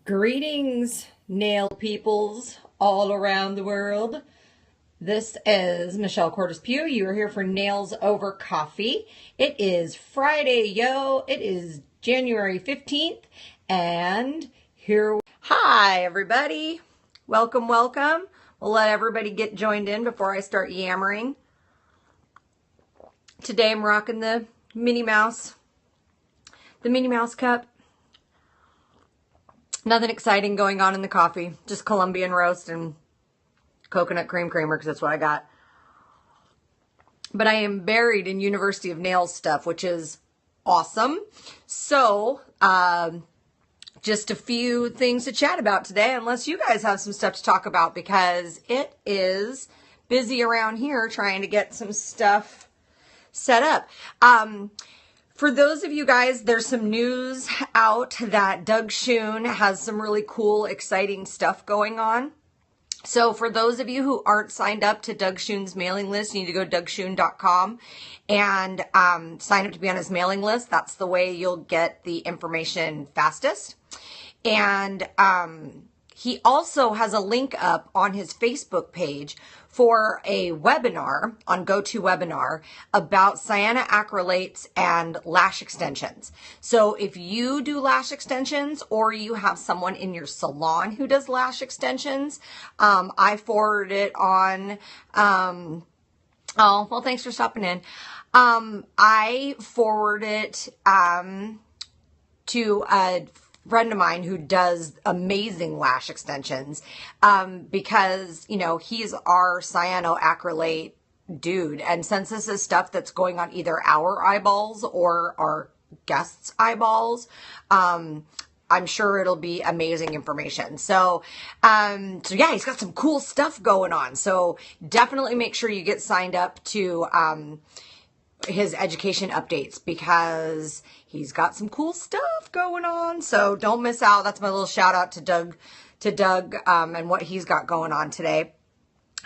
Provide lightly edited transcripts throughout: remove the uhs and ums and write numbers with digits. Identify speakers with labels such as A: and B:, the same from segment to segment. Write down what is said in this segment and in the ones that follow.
A: Greetings, nail peoples all around the world. This is Michelle Cordes Pugh. You are here for Nails Over Coffee. It is Friday, yo. It is January 15th, and Hi, everybody. Welcome, welcome. We'll let everybody get joined in before I start yammering. Today I'm rocking the Minnie Mouse cup. Nothing exciting going on in the coffee. Just Colombian roast and coconut cream creamer because that's what I got. But I am buried in University of Nails stuff, which is awesome. So, just a few things to chat about today, unless you guys have some stuff to talk about, because it is busy around here trying to get some stuff set up. For those of you guys, there's some news out that Doug Schoon has some really cool, exciting stuff going on. So for those of you who aren't signed up to Doug Schoon's mailing list, you need to go to DougSchoon.com and sign up to be on his mailing list. That's the way you'll get the information fastest. And he also has a link up on his Facebook page for a webinar on GoToWebinar about cyanoacrylates and lash extensions. So if you do lash extensions or you have someone in your salon who does lash extensions, I forwarded it on, oh, well, thanks for stopping in. I forwarded it to a friend of mine who does amazing lash extensions, because, you know, he's our cyanoacrylate dude. And since this is stuff that's going on either our eyeballs or our guests' eyeballs, I'm sure it'll be amazing information. So yeah, he's got some cool stuff going on. So definitely make sure you get signed up to, his education updates, because he's got some cool stuff going on. So don't miss out. That's my little shout out to Doug, and what he's got going on today.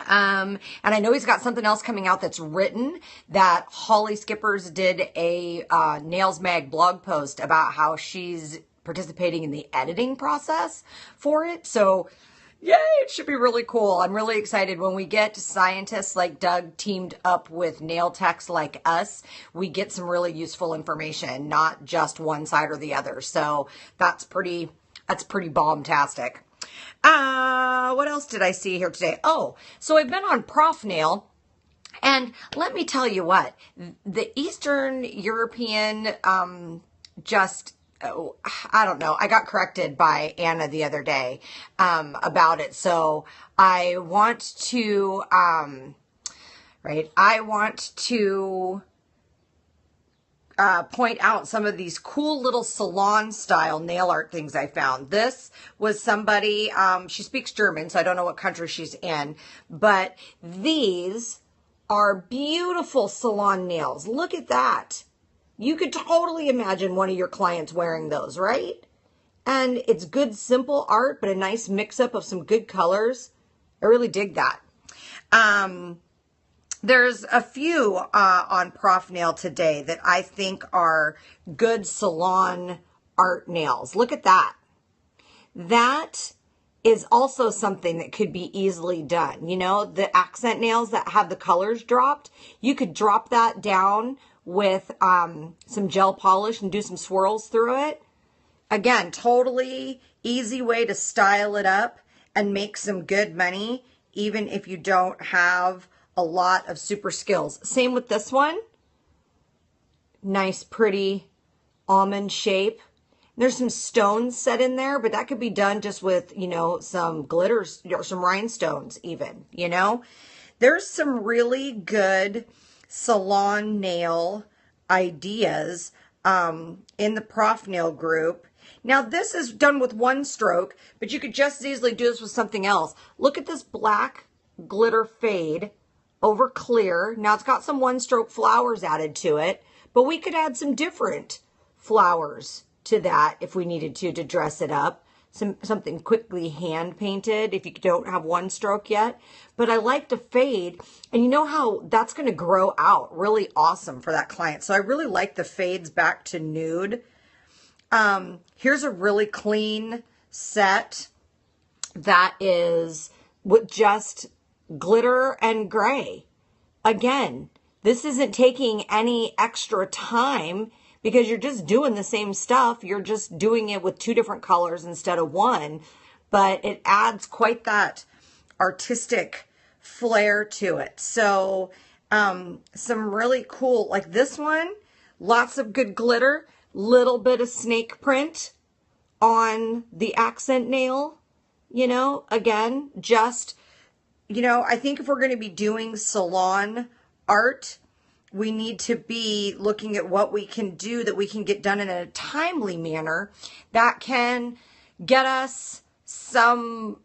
A: And I know he's got something else coming out that's written, that Holly Skippers did a Nails Mag blog post about how she's participating in the editing process for it. So yay, it should be really cool. I'm really excited when we get scientists like Doug teamed up with nail techs like us. We get some really useful information, not just one side or the other. So that's pretty bomb-tastic. What else did I see here today? Oh, so I've been on ProfNail. And let me tell you what, the Eastern European, I don't know. I got corrected by Anna the other day about it. So I want to, point out some of these cool little salon style nail art things I found. This was somebody, she speaks German, so I don't know what country she's in, but these are beautiful salon nails. Look at that. You could totally imagine one of your clients wearing those, right? And it's good, simple art, but a nice mix-up of some good colors. I really dig that. There's a few on ProfNail today that I think are good salon art nails. Look at that. That is also something that could be easily done. You know, the accent nails that have the colors dropped, you could drop that down with some gel polish and do some swirls through it. Again, totally easy way to style it up and make some good money, even if you don't have a lot of super skills. Same with this one. Nice, pretty almond shape. There's some stones set in there, but that could be done just with, you know, some glitters or some rhinestones even, you know. There's some really good salon nail ideas in the ProfNail group. Now this is done with one stroke, but you could just as easily do this with something else. Look at this black glitter fade over clear. Now it's got some one stroke flowers added to it, but we could add some different flowers to that if we needed to dress it up. Something quickly hand painted if you don't have one stroke yet. But I like the fade, and you know how that's going to grow out really awesome for that client. So I really like the fades back to nude. Here's a really clean set that is with just glitter and gray. Again, this isn't taking any extra time because you're just doing the same stuff. You're just doing it with two different colors instead of one, but it adds quite that artistic flair to it. So some really cool, like this one, lots of good glitter, little bit of snake print on the accent nail, you know, again, just, you know, I think if we're going to be doing salon art, we need to be looking at what we can do that we can get done in a timely manner that can get us some,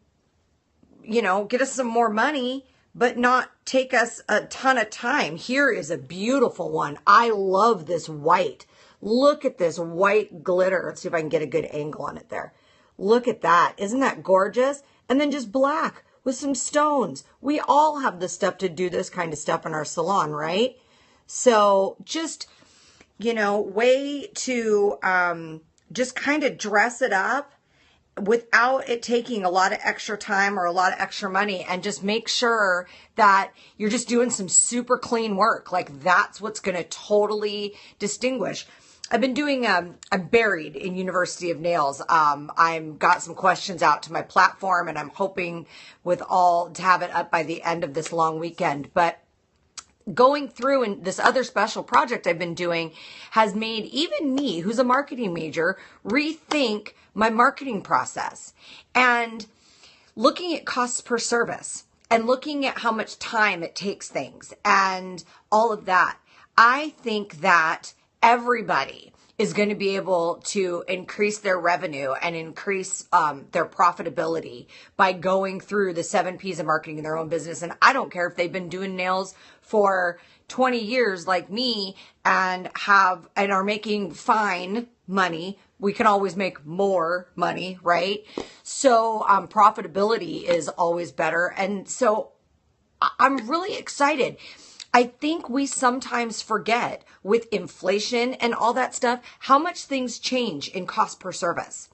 A: you know, get us some more money, but not take us a ton of time. Here is a beautiful one. I love this white. Look at this white glitter. Let's see if I can get a good angle on it there. Look at that. Isn't that gorgeous? And then just black with some stones. We all have the stuff to do this kind of stuff in our salon, right? So just, you know, way to just kind of dress it up without it taking a lot of extra time or a lot of extra money, and just make sure that you're just doing some super clean work. Like that's what's going to totally distinguish. I've been doing, I'm buried in University of Nails. I've got some questions out to my platform, and I'm hoping with all to have it up by the end of this long weekend. But going through and this other special project I've been doing has made even me, who's a marketing major, rethink my marketing process and looking at costs per service and looking at how much time it takes things and all of that. I think that everybody is going to be able to increase their revenue and increase their profitability by going through the 7 P's of marketing in their own business. And I don't care if they've been doing nails for 20 years like me and are making fine money. We can always make more money, right? So profitability is always better. And so I'm really excited. I think we sometimes forget with inflation and all that stuff, how much things change in cost per service.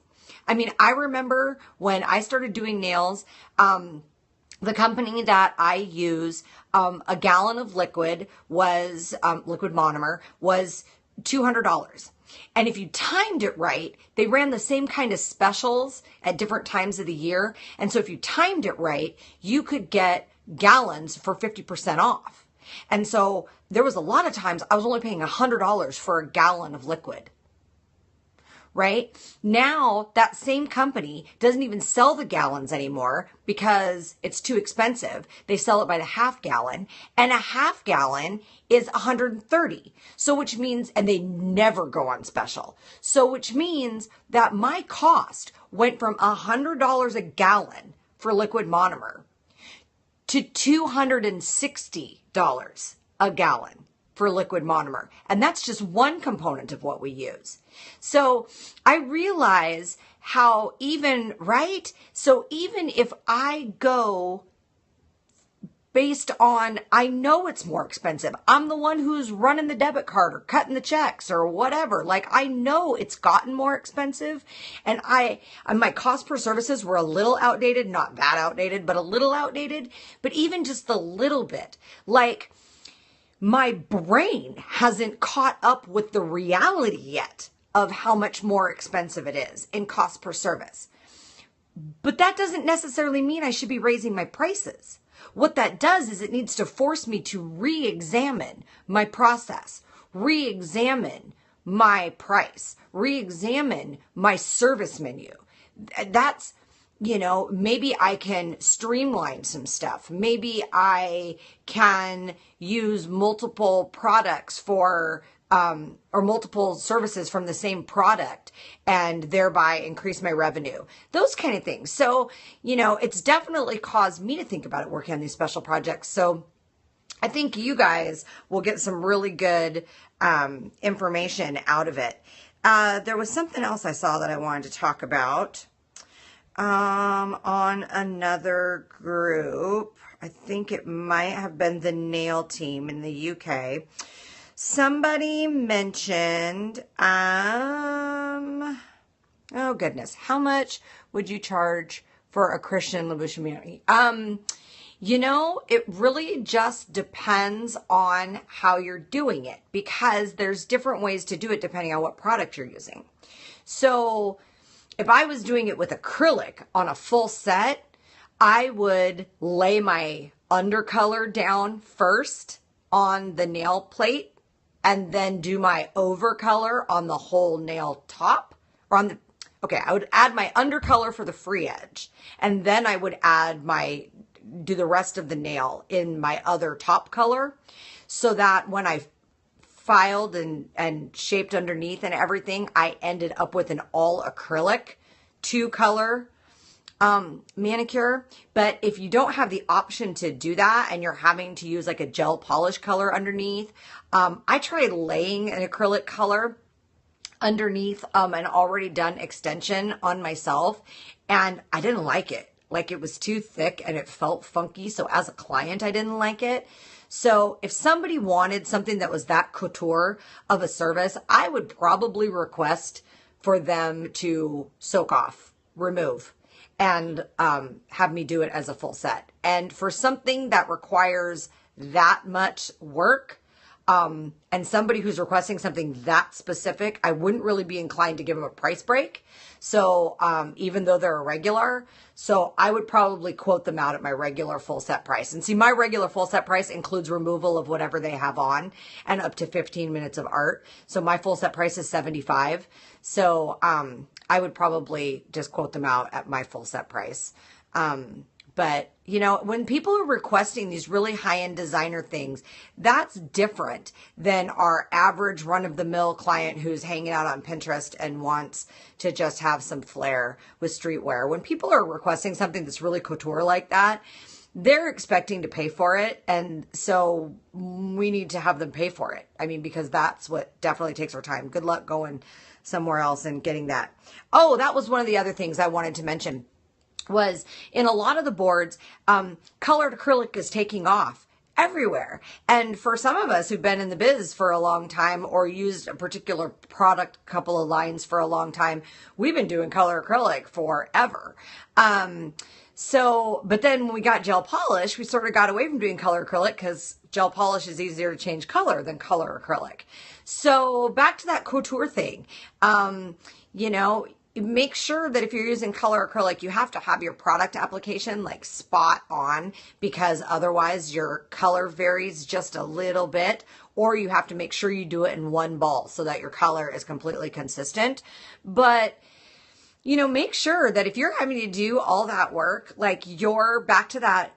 A: I mean, I remember when I started doing nails, the company that I use, a gallon of liquid was, liquid monomer was $200. And if you timed it right, they ran the same kind of specials at different times of the year. And so if you timed it right, you could get gallons for 50% off. And so there was a lot of times I was only paying $100 for a gallon of liquid, right? Now that same company doesn't even sell the gallons anymore because it's too expensive. They sell it by the half gallon, and a half gallon is $130. So which means, and they never go on special. So which means that my cost went from $100 a gallon for liquid monomer to $260 a gallon for liquid monomer. And that's just one component of what we use. So I realize how even, right? So even if I go based on, I know it's more expensive. I'm the one who's running the debit card or cutting the checks or whatever. Like I know it's gotten more expensive, and my cost per services were a little outdated, not that outdated, but a little outdated, but even just a little bit. Like my brain hasn't caught up with the reality yet of how much more expensive it is in cost per service. But that doesn't necessarily mean I should be raising my prices. What that does is it needs to force me to re-examine my process, re-examine my price, re-examine my service menu. That's, you know, maybe I can streamline some stuff. Maybe I can use multiple products for or multiple services from the same product and thereby increase my revenue. Those kind of things. So, you know, it's definitely caused me to think about it working on these special projects. So I think you guys will get some really good information out of it. There was something else I saw that I wanted to talk about on another group. I think it might have been the nail team in the UK. Somebody mentioned, Oh goodness. How much would you charge for a Christian Louboutin mani? It really just depends on how you're doing it because there's different ways to do it depending on what product you're using. So if I was doing it with acrylic on a full set, I would lay my undercolor down first on the nail plate and then do my overcolor on the whole nail top or on the, okay, I would add my undercolor for the free edge and then I would do the rest of the nail in my other top color so that when I filed and shaped underneath and everything, I ended up with an all acrylic 2-color manicure. But if you don't have the option to do that and you're having to use like a gel polish color underneath, I tried laying an acrylic color underneath an already done extension on myself and I didn't like it. Like it was too thick and it felt funky. So as a client, I didn't like it. So if somebody wanted something that was that couture of a service, I would probably request for them to soak off, remove, and have me do it as a full set. And for something that requires that much work, and somebody who's requesting something that specific, I wouldn't really be inclined to give them a price break. So even though they're a regular, so I would probably quote them out at my regular full set price. And see, my regular full set price includes removal of whatever they have on and up to 15 minutes of art. So my full set price is $75. So I would probably just quote them out at my full set price. But, when people are requesting these really high-end designer things, that's different than our average run-of-the-mill client who's hanging out on Pinterest and wants to just have some flair with streetwear. When people are requesting something that's really couture like that, they're expecting to pay for it. And so we need to have them pay for it. I mean, because that's what definitely takes our time. Good luck going somewhere else and getting that. Oh, that was one of the other things I wanted to mention. Was in a lot of the boards, colored acrylic is taking off everywhere. And for some of us who've been in the biz for a long time or used a particular product, couple of lines for a long time, we've been doing color acrylic forever. But then when we got gel polish, we sort of got away from doing color acrylic because gel polish is easier to change color than color acrylic. So back to that couture thing, make sure that if you're using color acrylic, you have to have your product application like spot on because otherwise your color varies just a little bit, or you have to make sure you do it in one ball so that your color is completely consistent. But make sure that if you're having to do all that work, like you're back to that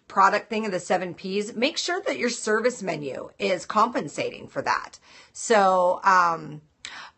A: product thing of the 7 Ps, make sure that your service menu is compensating for that. So,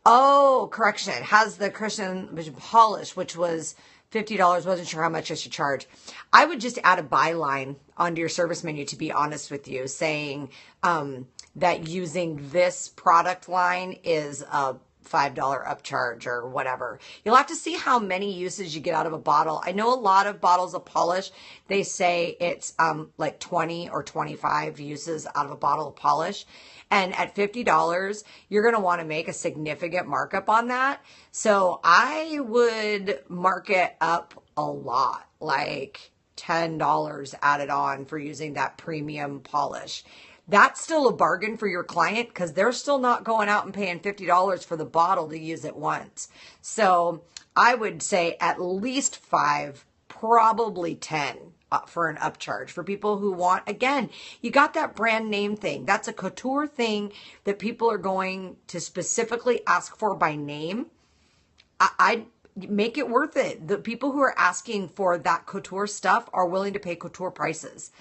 A: oh, correction. It has the Christian polish, which was $50. Wasn't sure how much I should charge. I would just add a byline onto your service menu, to be honest with you, saying that using this product line is a $5 upcharge or whatever. You'll have to see how many uses you get out of a bottle. I know a lot of bottles of polish, they say it's like 20 or 25 uses out of a bottle of polish. And at $50, you're going to want to make a significant markup on that. So I would mark it up a lot, like $10 added on for using that premium polish. That's still a bargain for your client because they're still not going out and paying $50 for the bottle to use it once. So I would say at least 5, probably 10 for an upcharge for people who want, again, you got that brand name thing. That's a couture thing that people are going to specifically ask for by name. I make it worth it. The people who are asking for that couture stuff are willing to pay couture prices.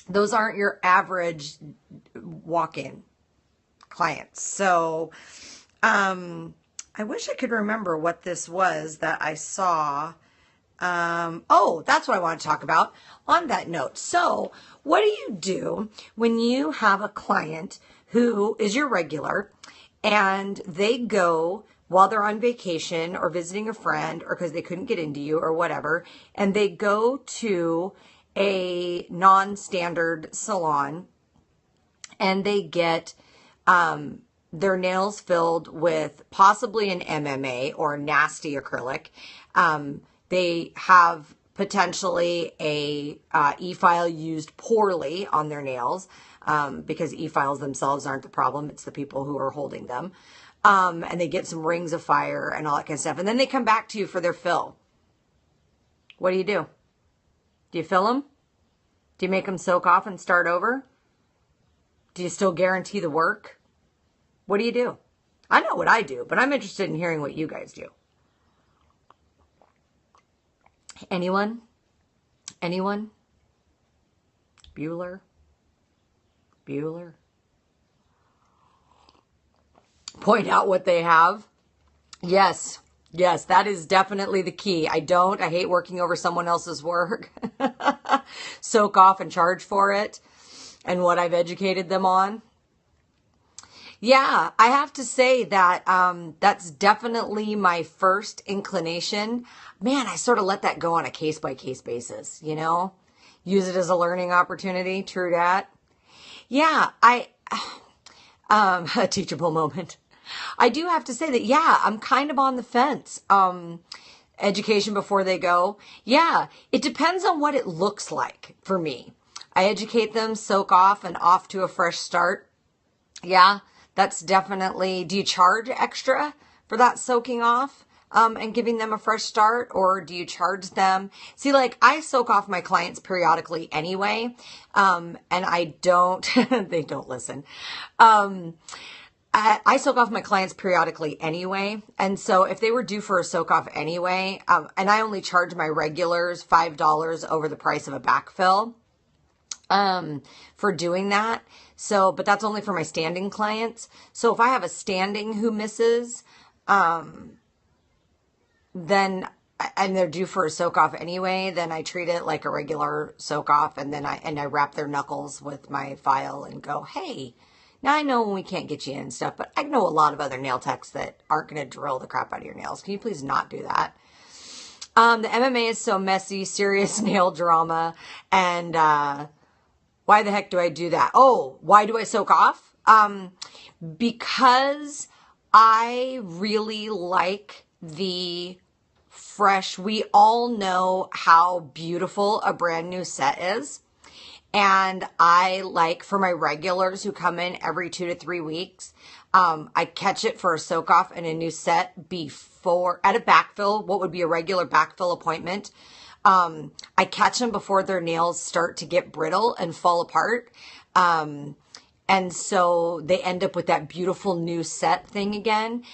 A: Those aren't your average walk-in clients. So, I wish I could remember what this was that I saw. That's what I want to talk about on that note. So what do you do when you have a client who is your regular and they go while they're on vacation or visiting a friend or because they couldn't get into you or whatever, and they go to a non-standard salon and they get their nails filled with possibly an MMA or a nasty acrylic. They have potentially a e-file used poorly on their nails, because e-files themselves aren't the problem. It's the people who are holding them. And they get some rings of fire and all that kind of stuff. And then they come back to you for their fill. What do? Do you fill them? Do you make them soak off and start over? Do you still guarantee the work? What do? I know what I do, but I'm interested in hearing what you guys do. Anyone? Anyone? Bueller? Point out what they have. Yes, that is definitely the key. I hate working over someone else's work. Soak off and charge for it and what I've educated them on. Yeah, I have to say that that's definitely my first inclination. Man, I sort of let that go on a case-by-case basis, Use it as a learning opportunity, true dat. Yeah, a teachable moment. I do have to say that, yeah, I'm kind of on the fence. Education before they go. Yeah, it depends on what it looks like for me. I educate them, soak off, and off to a fresh start. Yeah, that's definitely, do you charge extra for that soaking off? And giving them a fresh start, or do you charge them? See, like, I soak off my clients periodically anyway, and I don't, they don't listen. I soak off my clients periodically anyway, and so if they were due for a soak off anyway, and I only charge my regulars $5 over the price of a backfill, for doing that. So, but that's only for my standing clients. So if I have a standing who misses, then, and they're due for a soak off anyway, then I treat it like a regular soak off, and then I wrap their knuckles with my file and go, hey, now I know when we can't get you in and stuff, but I know a lot of other nail techs that aren't going to drill the crap out of your nails. Can you please not do that? The MMA is so messy, serious nail drama, and why the heck do I do that? Oh, why do I soak off? Because I really like the fresh. We all know how beautiful a brand new set is. And I like, for my regulars who come in every 2 to 3 weeks, I catch it for a soak off and a new set before, at a backfill, what would be a regular backfill appointment. I catch them before their nails start to get brittle and fall apart. And so they end up with that beautiful new set thing again.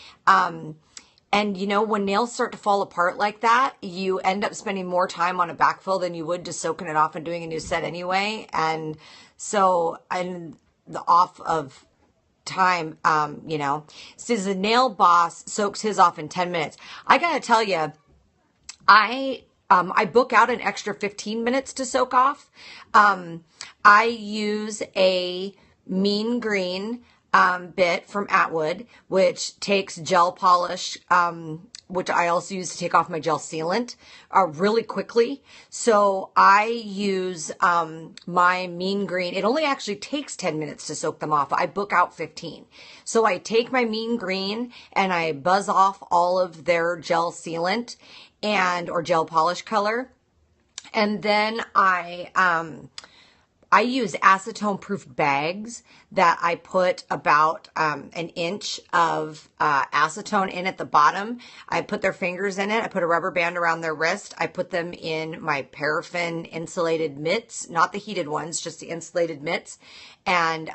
A: And when nails start to fall apart like that, you end up spending more time on a backfill than you would just soaking it off and doing a new set anyway. And so, and the off of time, says the nail boss soaks his off in 10 minutes. I gotta tell you, I book out an extra 15 minutes to soak off. I use a mean green bit from Atwood, which takes gel polish, which I also use to take off my gel sealant really quickly. So I use my mean green. It only actually takes 10 minutes to soak them off. I book out 15. So I take my mean green and I buzz off all of their gel sealant or gel polish color. And then I use acetone-proof bags that I put about an inch of acetone in at the bottom. I put their fingers in it. I put a rubber band around their wrist. I put them in my paraffin insulated mitts, not the heated ones, just the insulated mitts. And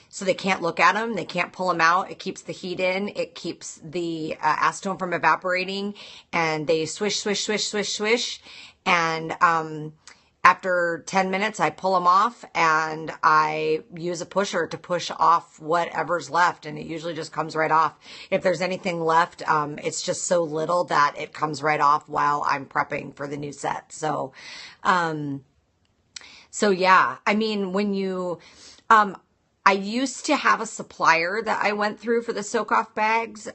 A: so they can't look at them. They can't pull them out. It keeps the heat in. It keeps the acetone from evaporating. And they swish, swish, swish, swish, swish. And after 10 minutes, I pull them off and I use a pusher to push off whatever's left. And it usually just comes right off. If there's anything left, it's just so little that it comes right off while I'm prepping for the new set. So yeah, I mean, when you, I used to have a supplier that I went through for the soak off bags.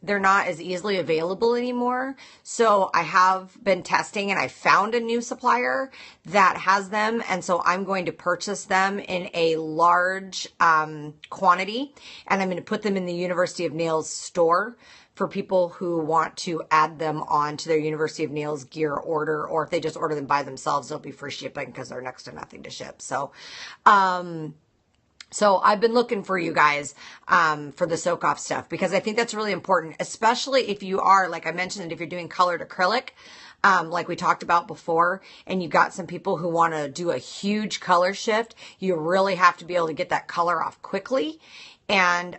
A: they're not as easily available anymore. So I have been testing and I found a new supplier that has them. And so I'm going to purchase them in a large quantity, and I'm going to put them in the University of Nails store for people who want to add them on to their University of Nails gear order, or if they just order them by themselves, they'll be free shipping because they're next to nothing to ship. So, so I've been looking for you guys for the soak off stuff, because I think that's really important, especially if you are, like I mentioned, if you're doing colored acrylic, like we talked about before, and you've got some people who want to do a huge color shift. You really have to be able to get that color off quickly. And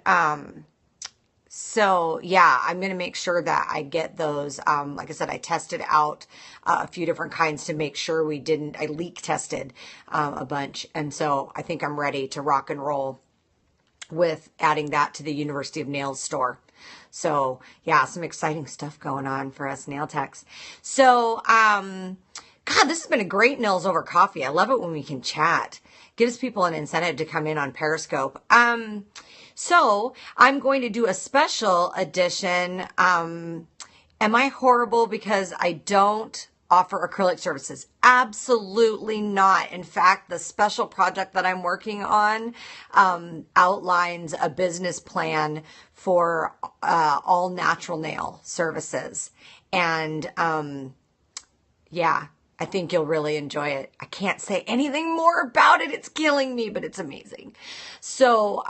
A: so yeah, I'm going to make sure that I get those. Like I said, I tested out a few different kinds to make sure I leak tested a bunch. And so I think I'm ready to rock and roll with adding that to the University of Nails store. So yeah, some exciting stuff going on for us nail techs. So, God, this has been a great Nails Over Coffee. I love it when we can chat. Gives people an incentive to come in on Periscope. So I'm going to do a special edition. Am I horrible because I don't offer acrylic services? Absolutely not. In fact, the special project that I'm working on outlines a business plan for all natural nail services. And yeah, I think you'll really enjoy it. I can't say anything more about it. It's killing me, but it's amazing. So,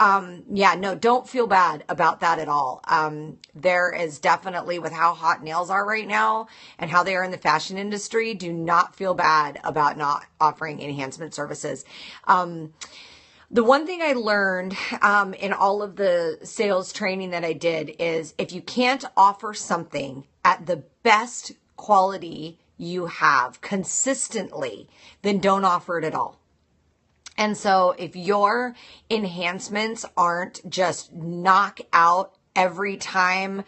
A: yeah, no, don't feel bad about that at all. There is definitely, with how hot nails are right now and how they are in the fashion industry, do not feel bad about not offering enhancement services. The one thing I learned in all of the sales training that I did is, if you can't offer something at the best quality you have consistently, then don't offer it at all. And so if your enhancements aren't just knock out every time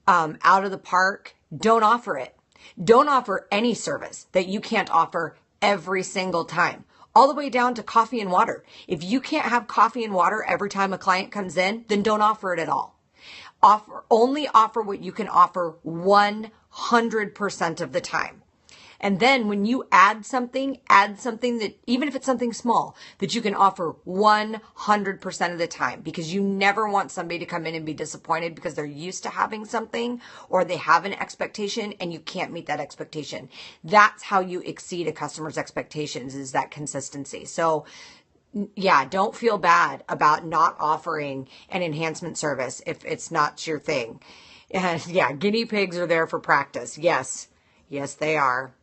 A: out of the park, don't offer it. Don't offer any service that you can't offer every single time. All the way down to coffee and water. If you can't have coffee and water every time a client comes in, then don't offer it at all. Only offer what you can offer 100% of the time. And then when you add something that, even if it's something small, that you can offer 100% of the time, because you never want somebody to come in and be disappointed because they're used to having something, or they have an expectation and you can't meet that expectation. That's how you exceed a customer's expectations, is that consistency. So yeah, don't feel bad about not offering an enhancement service if it's not your thing. And yeah, guinea pigs are there for practice. Yes, they are,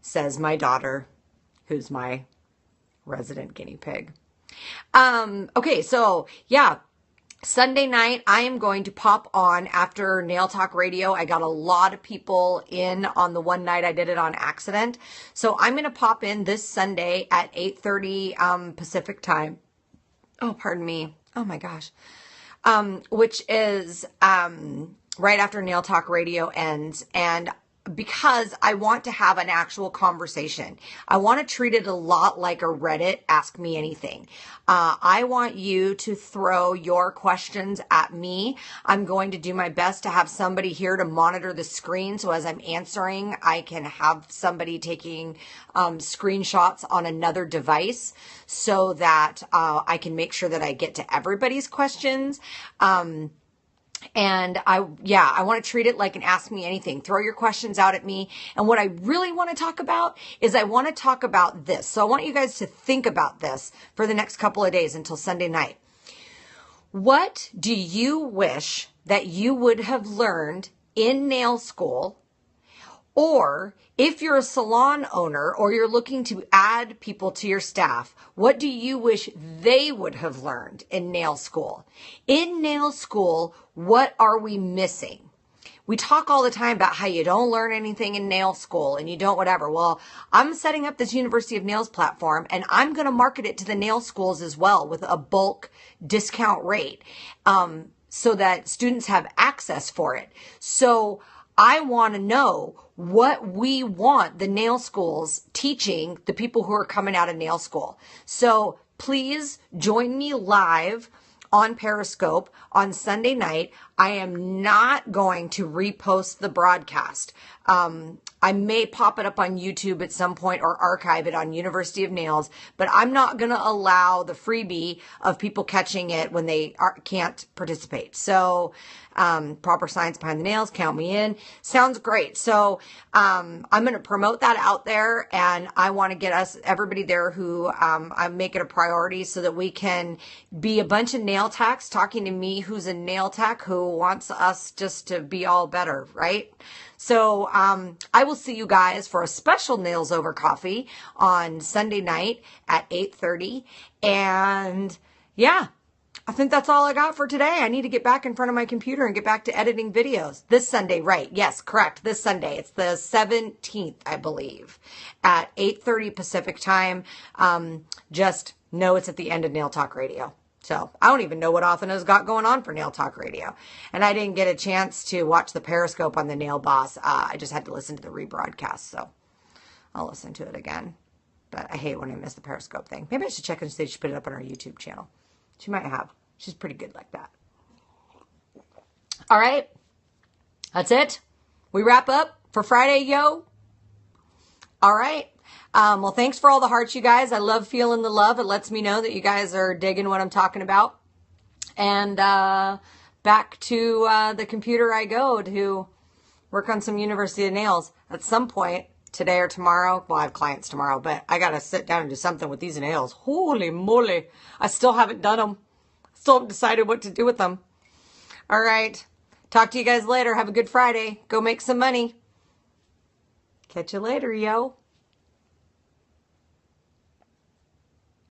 A: says my daughter, who's my resident guinea pig. Okay, so yeah, Sunday night, I am going to pop on after Nail Talk Radio. I got a lot of people in on the one night I did it on accident. So I'm going to pop in this Sunday at 8:30 Pacific time. Oh, pardon me. Oh my gosh. Which is right after Nail Talk Radio ends. And because I want to have an actual conversation. I want to treat it a lot like a Reddit Ask Me Anything. I want you to throw your questions at me. I'm going to do my best to have somebody here to monitor the screen. So as I'm answering, I can have somebody taking screenshots on another device so that I can make sure that I get to everybody's questions. And I want to treat it like an Ask Me Anything. Throw your questions out at me. And what I really want to talk about is I want to talk about this. So I want you guys to think about this for the next couple of days until Sunday night. What do you wish that you would have learned in nail school? Or if you're a salon owner or you're looking to add people to your staff, what do you wish they would have learned in nail school? In nail school, what are we missing? We talk all the time about how you don't learn anything in nail school and you don't whatever. Well, I'm setting up this University of Nails platform and I'm going to market it to the nail schools as well with a bulk discount rate so that students have access for it. So I want to know what we want the nail schools teaching the people who are coming out of nail school. So please join me live on Periscope on Sunday night. I am not going to repost the broadcast. I may pop it up on YouTube at some point or archive it on University of Nails, but I'm not going to allow the freebie of people catching it when they can't participate. So, Proper Science Behind the Nails, count me in. Sounds great. So, I'm going to promote that out there, and I want to get everybody there who, I make it a priority so that we can be a bunch of nail techs talking to me, who's a nail tech who wants us just to be all better, right? So, I will see you guys for a special Nails Over Coffee on Sunday night at 8:30. And yeah, I think that's all I got for today. I need to get back in front of my computer and get back to editing videos. This Sunday, right? Yes, correct. This Sunday. It's the 17th, I believe, at 8:30 Pacific time. Just know it's at the end of Nail Talk Radio. So I don't even know what Athena's got going on for Nail Talk Radio. And I didn't get a chance to watch the Periscope on the Nail Boss. I just had to listen to the rebroadcast. So I'll listen to it again. But I hate when I miss the Periscope thing. Maybe I should check and see if she put it up on her YouTube channel. She might have. She's pretty good like that. All right. That's it. We wrap up for Friday, yo. All right. Well, thanks for all the hearts, you guys. I love feeling the love. It lets me know that you guys are digging what I'm talking about. And back to the computer I go to work on some University of Nails at some point today or tomorrow. Well, I have clients tomorrow, but I got to sit down and do something with these nails. Holy moly. I still haven't done them. Still haven't decided what to do with them. All right. Talk to you guys later. Have a good Friday. Go make some money. Catch you later, yo.